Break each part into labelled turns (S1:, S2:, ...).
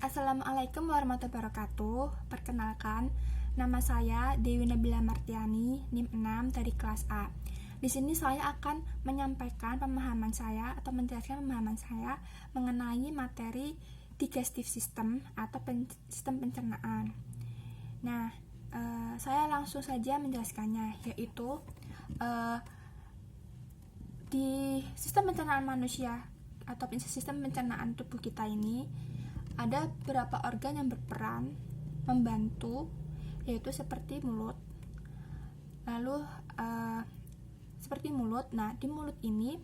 S1: Assalamualaikum warahmatullahi wabarakatuh. Perkenalkan, nama saya Dewi Nabila Martiani, NIM 6 dari kelas A. Di sini saya akan menyampaikan pemahaman saya atau menjelaskan pemahaman saya mengenai materi digestive system atau sistem pencernaan. Nah, saya langsung saja menjelaskannya, yaitu di sistem pencernaan manusia atau sistem pencernaan tubuh kita ini ada beberapa organ yang berperan membantu, yaitu seperti mulut. Lalu seperti mulut. Nah, di mulut ini,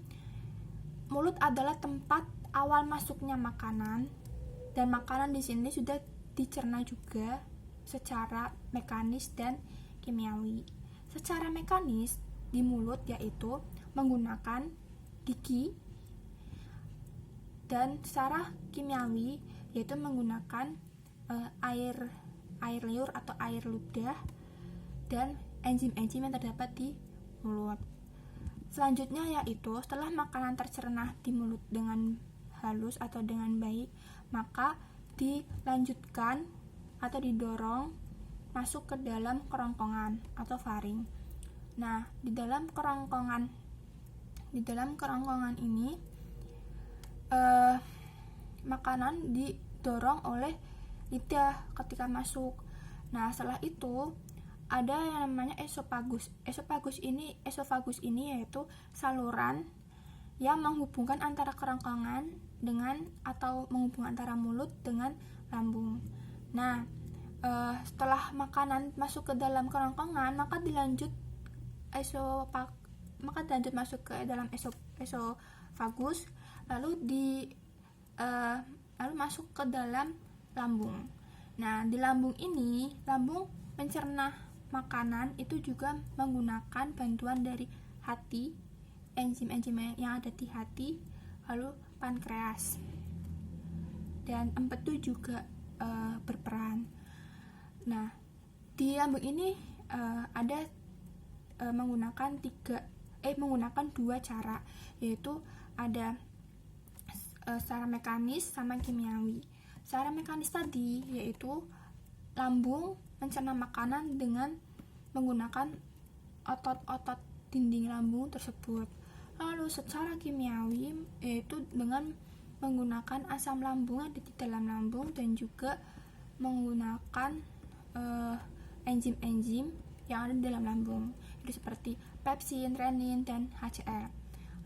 S1: mulut adalah tempat awal masuknya makanan, dan makanan di sini sudah dicerna juga secara mekanis dan kimiawi. Secara mekanis di mulut yaitu menggunakan gigi, dan secara kimiawi yaitu menggunakan air liur atau air ludah dan enzim-enzim yang terdapat di mulut. Selanjutnya yaitu setelah makanan tercerna di mulut dengan halus atau dengan baik, maka dilanjutkan atau didorong masuk ke dalam kerongkongan atau faring. Nah, di dalam kerongkongan ini makanan didorong oleh lidah ketika masuk. Nah, setelah itu ada yang namanya esofagus. Esofagus ini yaitu saluran yang menghubungkan antara kerongkongan dengan atau menghubungkan antara mulut dengan lambung. Nah, setelah makanan masuk ke dalam kerongkongan, maka dilanjut masuk ke dalam esofagus, lalu masuk ke dalam lambung. Nah, di lambung ini, lambung mencerna makanan itu juga menggunakan bantuan dari hati, enzim-enzim yang ada di hati, lalu pankreas, dan empedu juga berperan. Nah, di lambung ini ada menggunakan dua cara, yaitu ada secara mekanis sama kimiawi. Secara mekanis tadi yaitu lambung mencerna makanan dengan menggunakan otot-otot dinding lambung tersebut. Lalu secara kimiawi yaitu dengan menggunakan asam lambung yang ada di dalam lambung dan juga menggunakan enzim-enzim yang ada di dalam lambung, itu seperti pepsin, renin, dan HCl.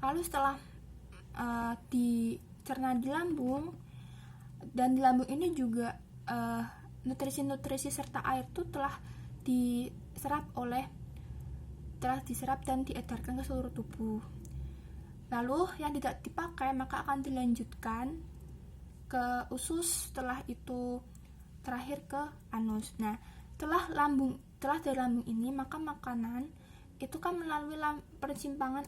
S1: Lalu setelah dicerna di lambung, dan di lambung ini juga nutrisi-nutrisi serta air itu telah diserap dan diedarkan ke seluruh tubuh. Lalu yang tidak dipakai maka akan dilanjutkan ke usus, setelah itu terakhir ke anus. Nah, setelah dari lambung ini, maka makanan itu kan melalui persimpangan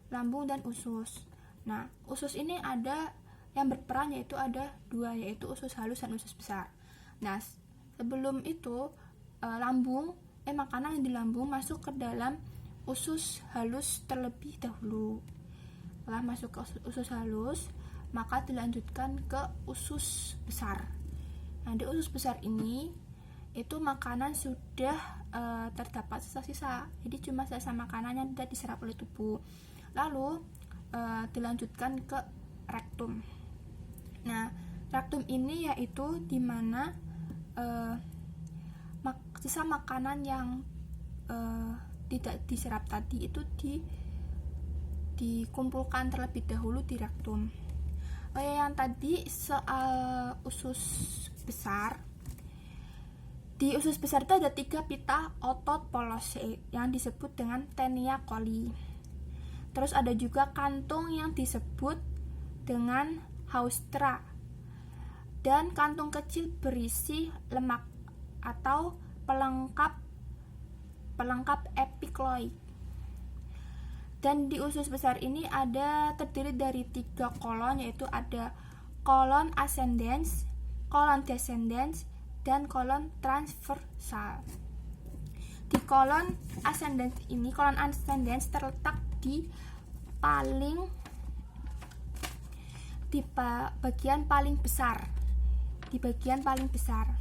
S1: lambung dan usus. Nah, usus ini ada yang berperan, yaitu ada dua, yaitu usus halus dan usus besar. Nah, sebelum itu makanan yang di lambung masuk ke dalam usus halus terlebih dahulu. Setelah masuk ke usus halus, maka dilanjutkan ke usus besar. Nah, di usus besar ini itu makanan sudah terdapat sisa-sisa, jadi cuma sisa makanan yang tidak diserap oleh tubuh. Lalu dilanjutkan ke rektum. Nah, rektum ini yaitu dimana sisa makanan yang tidak diserap tadi itu dikumpulkan terlebih dahulu di rektum. Yang tadi soal usus besar, di usus besar itu ada 3 pita otot polos yang disebut dengan tenia coli. Terus ada juga kantung yang disebut dengan haustra, dan kantung kecil berisi lemak atau pelengkap epikloid. Dan di usus besar ini terdiri dari 3 kolon, yaitu ada kolon ascendens, kolon descendens, dan kolon transversal. Di kolon ascendens terletak di di bagian paling besar. Di bagian paling besar.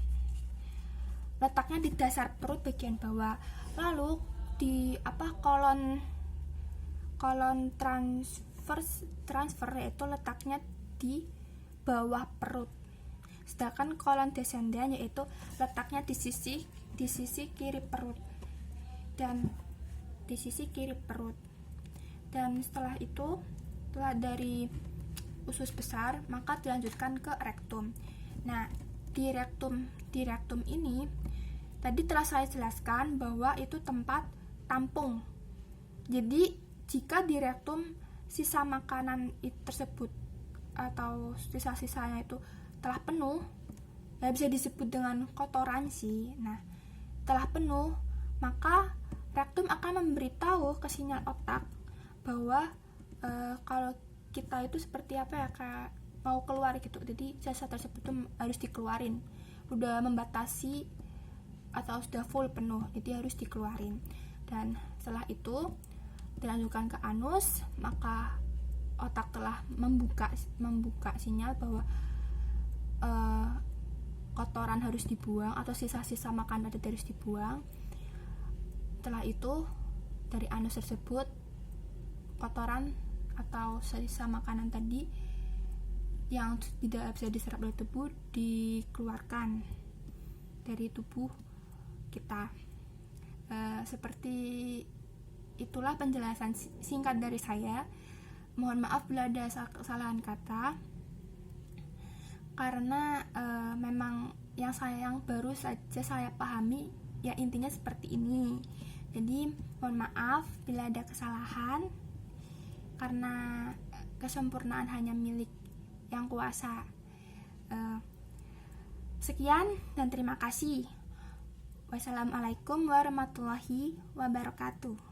S1: Letaknya di dasar perut bagian bawah. Lalu di kolon transfer yaitu letaknya di bawah perut. Sedangkan kolon descendens yaitu letaknya di sisi kiri perut. Dan di sisi kiri perut. Dan setelah dari usus besar, maka dilanjutkan ke rektum. Nah, di rektum ini tadi telah saya jelaskan bahwa itu tempat tampung. Jadi, jika di rektum sisa makanan tersebut atau sisa-sisanya itu telah penuh, ya bisa disebut dengan kotoran sih. Nah, telah penuh, maka rektum akan memberitahu ke sinyal otak bahwa kalau kita itu seperti apa ya, kayak mau keluar gitu. Jadi sisa tersebut tuh harus dikeluarin. Udah membatasi atau sudah full penuh, jadi harus dikeluarin. Dan setelah itu dilanjutkan ke anus, maka otak telah membuka sinyal bahwa kotoran harus dibuang atau sisa-sisa makanan tadi harus dibuang. Setelah itu dari anus tersebut kotoran atau sisa makanan tadi yang tidak bisa diserap oleh tubuh dikeluarkan dari tubuh kita. Seperti itulah penjelasan singkat dari saya. Mohon maaf bila ada kesalahan kata, karena memang yang baru saja saya pahami, ya intinya seperti ini. Jadi mohon maaf bila ada kesalahan, karena kesempurnaan hanya milik yang kuasa. Sekian dan terima kasih. Wassalamualaikum warahmatullahi wabarakatuh.